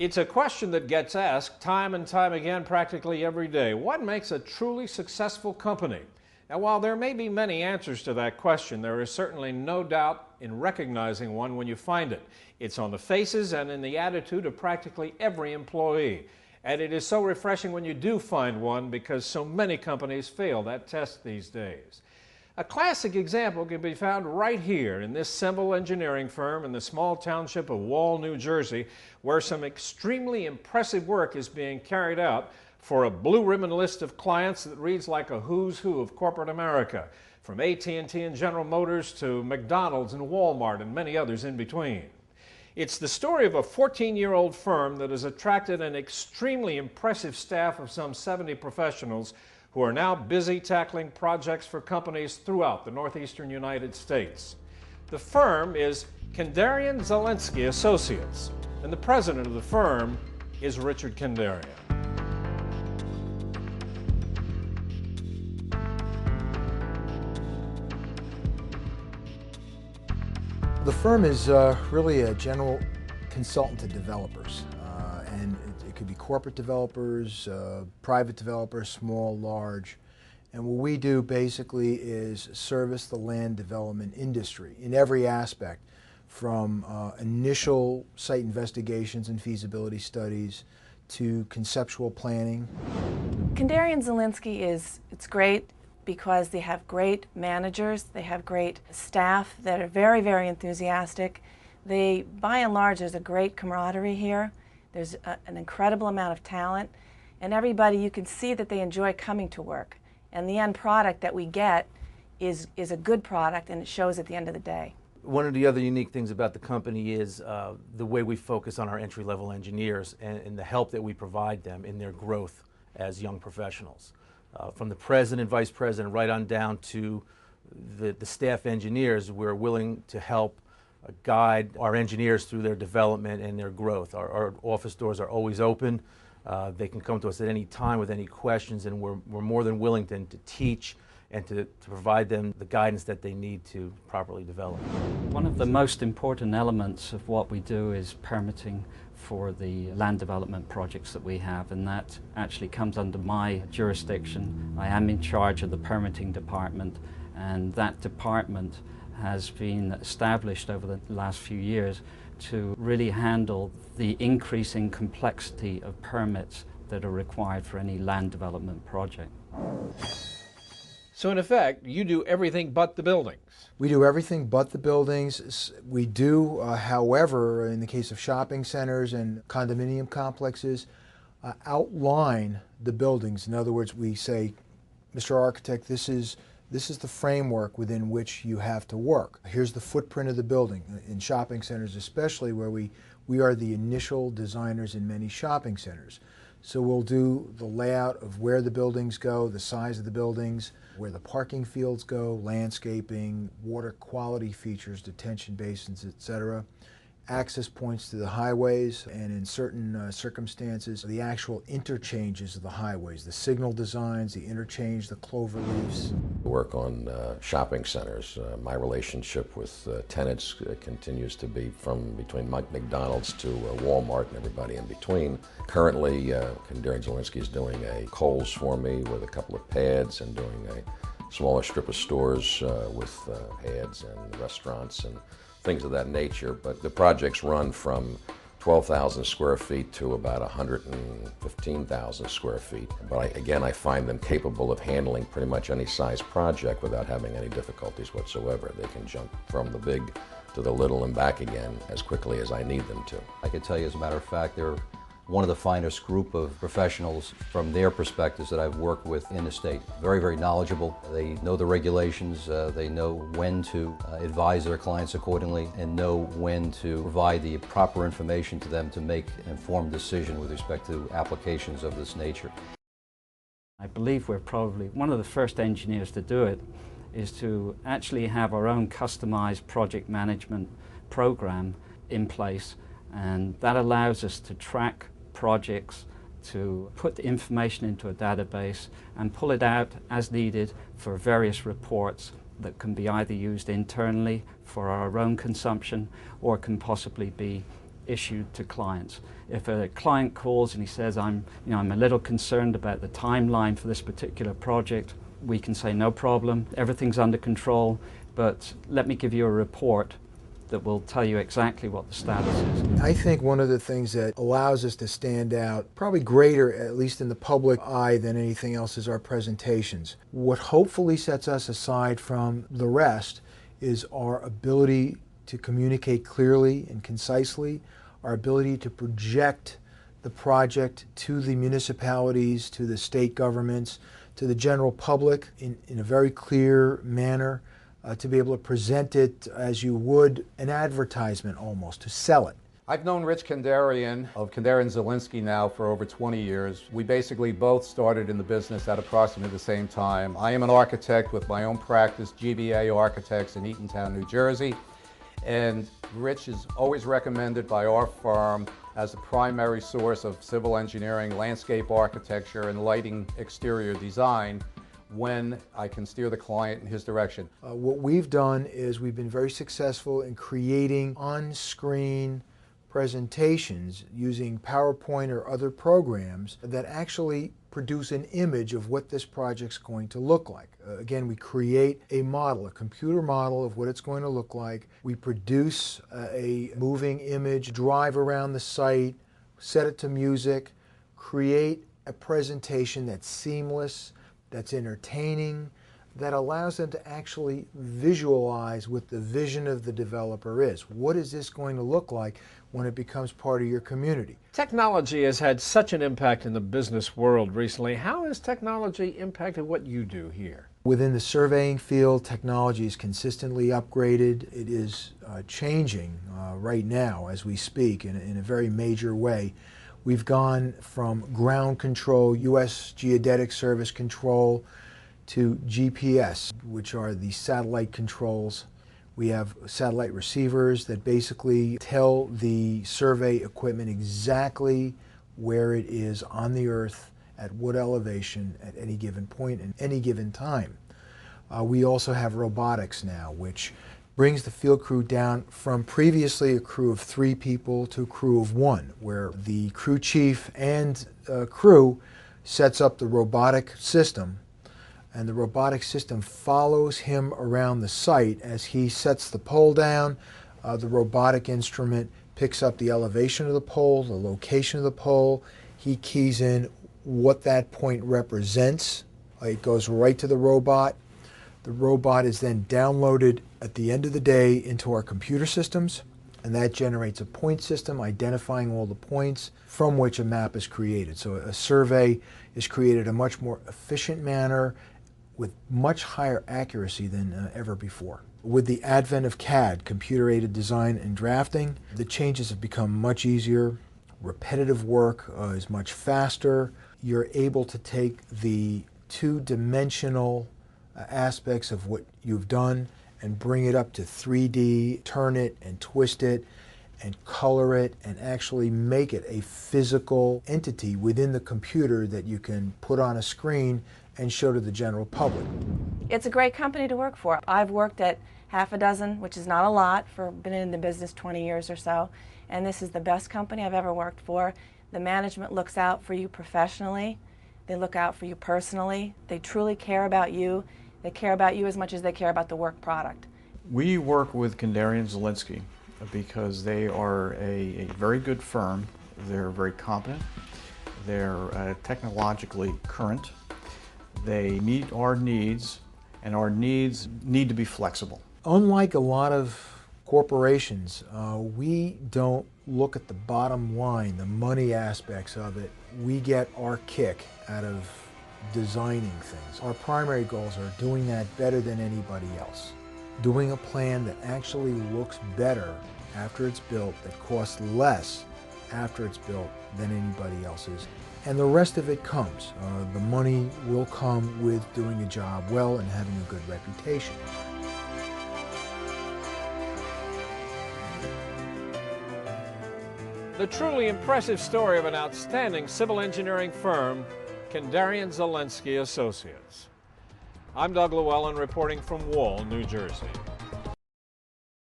It's a question that gets asked time and time again practically every day. What makes a truly successful company? Now, while there may be many answers to that question, there is certainly no doubt in recognizing one when you find it. It's on the faces and in the attitude of practically every employee. And it is so refreshing when you do find one because so many companies fail that test these days. A classic example can be found right here in this civil engineering firm in the small township of Wall, New Jersey, where some extremely impressive work is being carried out for a blue ribbon list of clients that reads like a who's who of corporate America, from AT&T and General Motors to McDonald's and Walmart and many others in between. It's the story of a 14-year-old firm that has attracted an extremely impressive staff of some 70 professionals who are now busy tackling projects for companies throughout the northeastern United States. The firm is Kenderian-Zilinski Associates, and the president of the firm is Richard Kenderian. The firm is really a general consultant to developers, and it could be corporate developers, private developers, small, large. And what we do basically is service the land development industry in every aspect, from initial site investigations and feasibility studies to conceptual planning. Kenderian-Zilinski it's great because they have great managers, they have great staff that are very, very enthusiastic. By and large, there's a great camaraderie here. There's an incredible amount of talent, and everybody, you can see that they enjoy coming to work. And the end product that we get is a good product, and it shows at the end of the day. One of the other unique things about the company is the way we focus on our entry-level engineers and the help that we provide them in their growth as young professionals. From the president, vice president, right on down to the staff engineers, we're willing to help guide our engineers through their development and their growth. Our office doors are always open. They can come to us at any time with any questions, and we're more than willing to teach and to provide them the guidance that they need to properly develop. One of the most important elements of what we do is permitting for the land development projects that we have, and that actually comes under my jurisdiction. I am in charge of the permitting department, and that department has been established over the last few years to really handle the increasing complexity of permits that are required for any land development project. So in effect, you do everything but the buildings. We do everything but the buildings. We do, however, in the case of shopping centers and condominium complexes, outline the buildings. In other words, we say, Mr. Architect, this is the framework within which you have to work. Here's the footprint of the building. In shopping centers especially, where we are the initial designers in many shopping centers. So we'll do the layout of where the buildings go, the size of the buildings, where the parking fields go, landscaping, water quality features, detention basins, etc., access points to the highways, and in certain circumstances, the actual interchanges of the highways, the signal designs, the interchange, the clover leaves. Work on shopping centers. My relationship with tenants continues to be from between McDonald's to Walmart and everybody in between. Currently, Kenderian-Zilinski is doing a Kohl's for me with a couple of pads, and doing a smaller strip of stores with pads and restaurants and things of that nature. But the projects run from 12,000 square feet to about 115,000 square feet. But again, I find them capable of handling pretty much any size project without having any difficulties whatsoever. They can jump from the big to the little and back again as quickly as I need them to. I can tell you, as a matter of fact, they're one of the finest group of professionals from their perspectives that I've worked with in the state. Very, very knowledgeable. They know the regulations. They know when to advise their clients accordingly, and know when to provide the proper information to them to make an informed decision with respect to applications of this nature. I believe we're probably one of the first engineers to do it, is to actually have our own customized project management program in place, and that allows us to track projects, to put the information into a database and pull it out as needed for various reports that can be either used internally for our own consumption or can possibly be issued to clients. If a client calls and he says, I'm a little concerned about the timeline for this particular project, we can say no problem, everything's under control, but let me give you a report that will tell you exactly what the status is. I think one of the things that allows us to stand out, probably greater, at least in the public eye, than anything else, is our presentations. What hopefully sets us aside from the rest is our ability to communicate clearly and concisely, our ability to project the project to the municipalities, to the state governments, to the general public in a very clear manner, to be able to present it as you would an advertisement almost, to sell it. I've known Rich Kenderian of Kenderian-Zilinski now for over 20 years. We basically both started in the business at approximately the same time. I am an architect with my own practice, GBA Architects in Eatontown, New Jersey. And Rich is always recommended by our firm as the primary source of civil engineering, landscape architecture, and lighting exterior design when I can steer the client in his direction. What we've done is we've been very successful in creating on-screen presentations using PowerPoint or other programs that actually produce an image of what this project's going to look like. Again, we create a model, a computer model of what it's going to look like. We produce a moving image, drive around the site, set it to music, create a presentation that's seamless, that's entertaining, that allows them to actually visualize what the vision of the developer is. What is this going to look like when it becomes part of your community? Technology has had such an impact in the business world recently. How has technology impacted what you do here? Within the surveying field, technology is consistently upgraded. It is changing right now as we speak in a very major way. We've gone from ground control, U.S. Geodetic Service control, to GPS, which are the satellite controls. We have satellite receivers that basically tell the survey equipment exactly where it is on the earth, at what elevation, at any given point, and any given time. We also have robotics now, which brings the field crew down from previously a crew of 3 people to a crew of 1, where the crew chief and crew sets up the robotic system, and the robotic system follows him around the site as he sets the pole down. The robotic instrument picks up the elevation of the pole, the location of the pole. He keys in what that point represents. It goes right to the robot. The robot is then downloaded at the end of the day into our computer systems, and that generates a point system identifying all the points from which a map is created. So a survey is created in a much more efficient manner with much higher accuracy than ever before. With the advent of CAD, computer-aided design and drafting, the changes have become much easier. Repetitive work is much faster. You're able to take the two-dimensional aspects of what you've done and bring it up to 3D, turn it and twist it and color it and actually make it a physical entity within the computer that you can put on a screen and show to the general public. It's a great company to work for. I've worked at half a dozen, which is not a lot, been in the business 20 years or so, and this is the best company I've ever worked for. The management looks out for you professionally. They look out for you personally. They truly care about you. They care about you as much as they care about the work product. We work with Kenderian-Zilinski because they are a very good firm. They're very competent. They're technologically current. They meet our needs, and our needs need to be flexible. Unlike a lot of corporations, we don't look at the bottom line, the money aspects of it. We get our kick out of designing things. Our primary goals are doing that better than anybody else. Doing a plan that actually looks better after it's built, that costs less after it's built than anybody else's. And the rest of it comes. The money will come with doing a job well and having a good reputation. The truly impressive story of an outstanding civil engineering firm, Kenderian-Zilinski Associates. I'm Doug Llewellyn reporting from Wall, New Jersey.